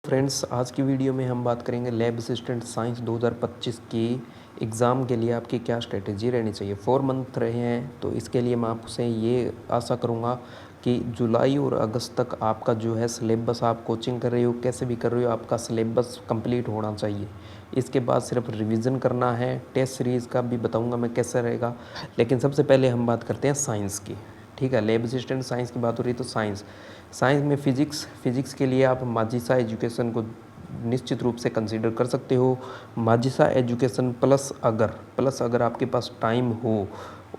Friends, आज की video में हम बात करेंगे लैब असिस्टेंट साइंस 2025 की एग्ज़ाम के लिए आपकी क्या स्ट्रेटेजी रहनी चाहिए। 4 मंथ रहे हैं, तो इसके लिए मैं आपसे ये आशा करूँगा कि जुलाई और अगस्त तक आपका जो है सिलेबस, आप कोचिंग कर रहे हो कैसे भी कर रहे हो, आपका सिलेबस कंप्लीट होना चाहिए। इसके बाद सिर्फ रिवीजन करना है। टेस्ट सीरीज़ का भी बताऊँगा मैं कैसा रहेगा, लेकिन सबसे पहले हम बात करते हैं साइंस की। ठीक है, लैब असिस्टेंट साइंस की बात हो रही है तो साइंस में फिज़िक्स के लिए आप माजिसा एजुकेशन को निश्चित रूप से कंसीडर कर सकते हो। माजिसा एजुकेशन प्लस अगर आपके पास टाइम हो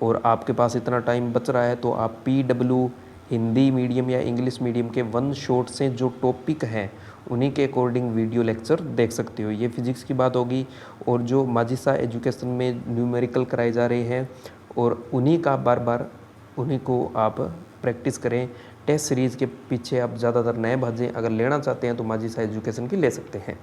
और आपके पास इतना टाइम बच रहा है तो आप पीडब्ल्यू हिंदी मीडियम या इंग्लिश मीडियम के वन शॉट से जो टॉपिक हैं उन्हीं के अकॉर्डिंग वीडियो लेक्चर देख सकते हो। ये फिज़िक्स की बात होगी। और जो माजिसा एजुकेशन में न्यूमेरिकल कराए जा रहे हैं और उन्हीं को आप प्रैक्टिस करें। टेस्ट सीरीज़ के पीछे आप ज़्यादातर नए भाजें अगर लेना चाहते हैं तो माजिसा एजुकेशन की ले सकते हैं।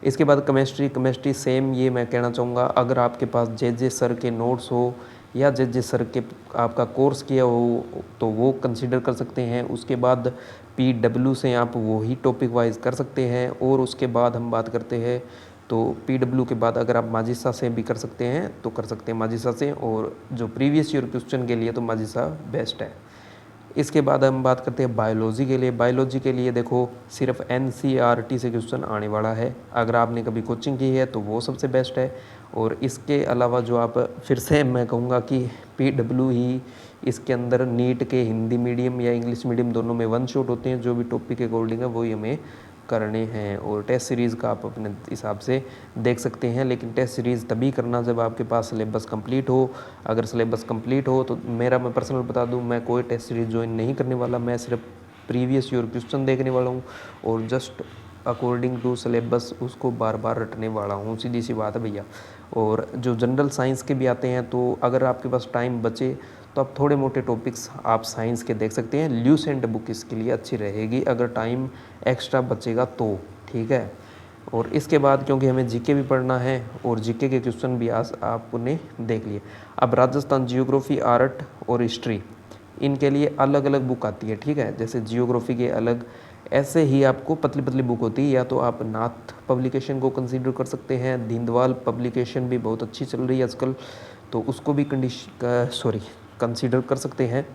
इसके बाद केमिस्ट्री सेम, ये मैं कहना चाहूँगा, अगर आपके पास जे सर के नोट्स हो या जे सर के आपका कोर्स किया हो तो वो कंसीडर कर सकते हैं। उसके बाद पीडब्ल्यू से आप वही टॉपिक वाइज कर सकते हैं। और उसके बाद हम बात करते हैं तो पीडब्ल्यू के बाद अगर आप माजिसा से भी कर सकते हैं तो कर सकते हैं माजिसा से। और जो प्रीवियस ईयर क्वेश्चन के लिए तो माजिसा बेस्ट है। इसके बाद हम बात करते हैं बायोलॉजी के लिए देखो सिर्फ एनसीईआरटी से क्वेश्चन आने वाला है। अगर आपने कभी कोचिंग की है तो वो सबसे बेस्ट है। और इसके अलावा जो आप फिर से मैं कहूँगा कि पीडब्ल्यू ही इसके अंदर नीट के हिंदी मीडियम या इंग्लिश मीडियम दोनों में वन शॉट होते हैं। जो भी टॉपिक के अकॉर्डिंग है वही हमें करने हैं। और टेस्ट सीरीज़ का आप अपने हिसाब से देख सकते हैं, लेकिन टेस्ट सीरीज़ तभी करना जब आपके पास सिलेबस कंप्लीट हो। अगर सिलेबस कंप्लीट हो तो मैं पर्सनल बता दूं, मैं कोई टेस्ट सीरीज़ ज्वाइन नहीं करने वाला। मैं सिर्फ प्रीवियस ईयर क्वेश्चन देखने वाला हूं और जस्ट अकॉर्डिंग टू सिलेबस उसको बार बार रटने वाला हूँ। सीधी सी बात है भैया। और जो जनरल साइंस के भी आते हैं तो अगर आपके पास टाइम बचे तो आप थोड़े मोटे टॉपिक्स आप साइंस के देख सकते हैं। ल्यूसेंट बुक इसके लिए अच्छी रहेगी अगर टाइम एक्स्ट्रा बचेगा तो। ठीक है। और इसके बाद क्योंकि हमें जीके भी पढ़ना है और जीके के क्वेश्चन भी आज आपने देख लिए। अब राजस्थान जियोग्राफी, आर्ट और हिस्ट्री, इनके लिए अलग अलग बुक आती है। ठीक है, जैसे जियोग्राफी के अलग, ऐसे ही आपको पतली पतली बुक होती है। या तो आप नाथ पब्लिकेशन को कंसीडर कर सकते हैं। दीनदयाल पब्लिकेशन भी बहुत अच्छी चल रही है आजकल, तो उसको भी कंसीडर कर सकते हैं।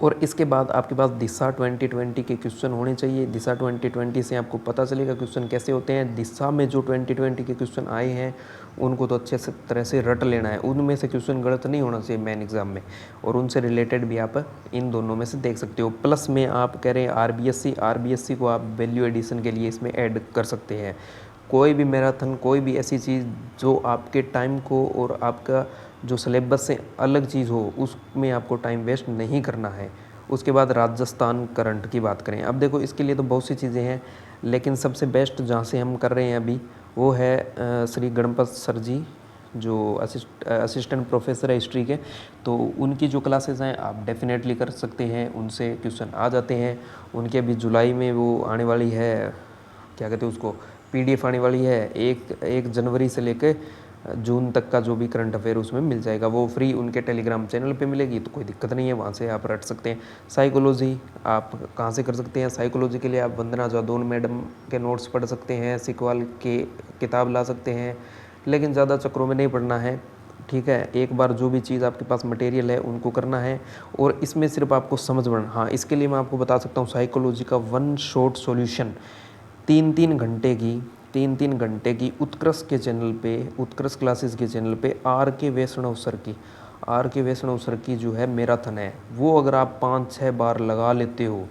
और इसके बाद आपके पास दिशा 2020 के क्वेश्चन होने चाहिए। दिशा 2020 से आपको पता चलेगा क्वेश्चन कैसे होते हैं। दिशा में जो 2020 के क्वेश्चन आए हैं उनको तो अच्छे से तरह से रट लेना है। उनमें से क्वेश्चन गलत नहीं होना चाहिए मेन एग्जाम में, और उनसे रिलेटेड भी आप इन दोनों में से देख सकते हो। प्लस में आप कह रहे हैं आरबीएससी को आप वैल्यू एडिशन के लिए इसमें ऐड कर सकते हैं। कोई भी मैराथन, कोई भी ऐसी चीज़ जो आपके टाइम को और आपका जो सिलेबस से अलग चीज़ हो उसमें आपको टाइम वेस्ट नहीं करना है। उसके बाद राजस्थान करंट की बात करें, अब देखो इसके लिए तो बहुत सी चीज़ें हैं, लेकिन सबसे बेस्ट जहाँ से हम कर रहे हैं अभी वो है श्री गणपत सर जी, जो असिस्टेंट प्रोफेसर है हिस्ट्री के। तो उनकी जो क्लासेस हैं आप डेफिनेटली कर सकते हैं, उनसे क्वेश्चन आ जाते हैं। उनके अभी जुलाई में वो आने वाली है, क्या कहते हैं उसको, पीडीएफ आने वाली है। एक जनवरी से लेकर जून तक का जो भी करंट अफेयर उसमें मिल जाएगा, वो फ्री उनके टेलीग्राम चैनल पे मिलेगी, तो कोई दिक्कत नहीं है, वहाँ से आप रट सकते हैं। साइकोलॉजी आप कहाँ से कर सकते हैं? साइकोलॉजी के लिए आप वंदना जादौन मैडम के नोट्स पढ़ सकते हैं, सिकवाल के किताब ला सकते हैं, लेकिन ज़्यादा चक्रों में नहीं पढ़ना है। ठीक है, एक बार जो भी चीज़ आपके पास मटेरियल है उनको करना है। और इसमें सिर्फ आपको समझ बढ़ना, हाँ इसके लिए मैं आपको बता सकता हूँ साइकोलॉजी का वन शॉट सॉल्यूशन 3-3 घंटे की उत्कृष्ट क्लासेस के चैनल पे आर के वैष्णव सर की जो है मैराथन है, वो अगर आप 5-6 बार लगा लेते हो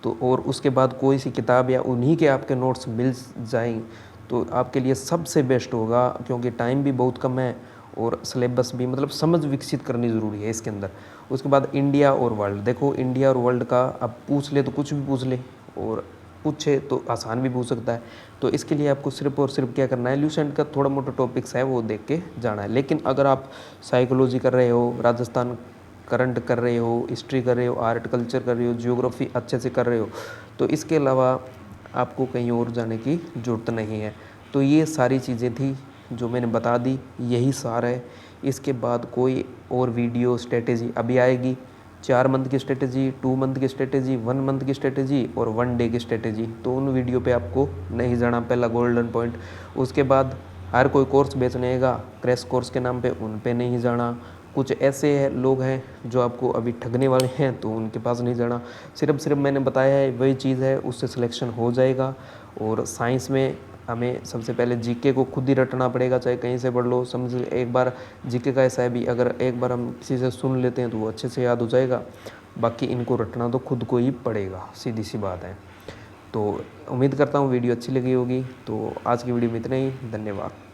तो, और उसके बाद कोई सी किताब या उन्हीं के आपके नोट्स मिल जाएं तो आपके लिए सबसे बेस्ट होगा, क्योंकि टाइम भी बहुत कम है और सिलेबस भी, मतलब समझ विकसित करनी ज़रूरी है इसके अंदर। उसके बाद इंडिया और वर्ल्ड, देखो इंडिया और वर्ल्ड का अब पूछ ले तो कुछ भी पूछ ले, और पूछे तो आसान भी पूछ सकता है। तो इसके लिए आपको सिर्फ और सिर्फ क्या करना है, ल्यूसेंट का थोड़ा मोटा टॉपिक्स है वो देख के जाना है। लेकिन अगर आप साइकोलॉजी कर रहे हो, राजस्थान करंट कर रहे हो, हिस्ट्री कर रहे हो, आर्ट कल्चर कर रहे हो, जियोग्राफी अच्छे से कर रहे हो, तो इसके अलावा आपको कहीं और जाने की ज़रूरत नहीं है। तो ये सारी चीज़ें थी जो मैंने बता दी, यही सार है। इसके बाद कोई और वीडियो स्ट्रेटेजी अभी आएगी 4 मंथ की स्ट्रेटेजी, 2 मंथ की स्ट्रेटेजी, 1 मंथ की स्ट्रेटेजी और 1 डे की स्ट्रेटेजी। तो उन वीडियो पे आपको नहीं जाना, पहला गोल्डन पॉइंट। उसके बाद हर कोई कोर्स बेचने आएगा क्रैश कोर्स के नाम पे, उन पे नहीं जाना। कुछ ऐसे लोग हैं जो आपको अभी ठगने वाले हैं, तो उनके पास नहीं जाना। सिर्फ मैंने बताया है वही चीज़ है, उससे सिलेक्शन हो जाएगा। और साइंस में हमें सबसे पहले जीके को खुद ही रटना पड़ेगा, चाहे कहीं से पढ़ लो। समझ एक बार जीके का ऐसा है भी, अगर एक बार हम किसी से सुन लेते हैं तो वो अच्छे से याद हो जाएगा। बाकी इनको रटना तो खुद को ही पड़ेगा, सीधी सी बात है। तो उम्मीद करता हूँ वीडियो अच्छी लगी होगी। तो आज की वीडियो में इतना ही, धन्यवाद।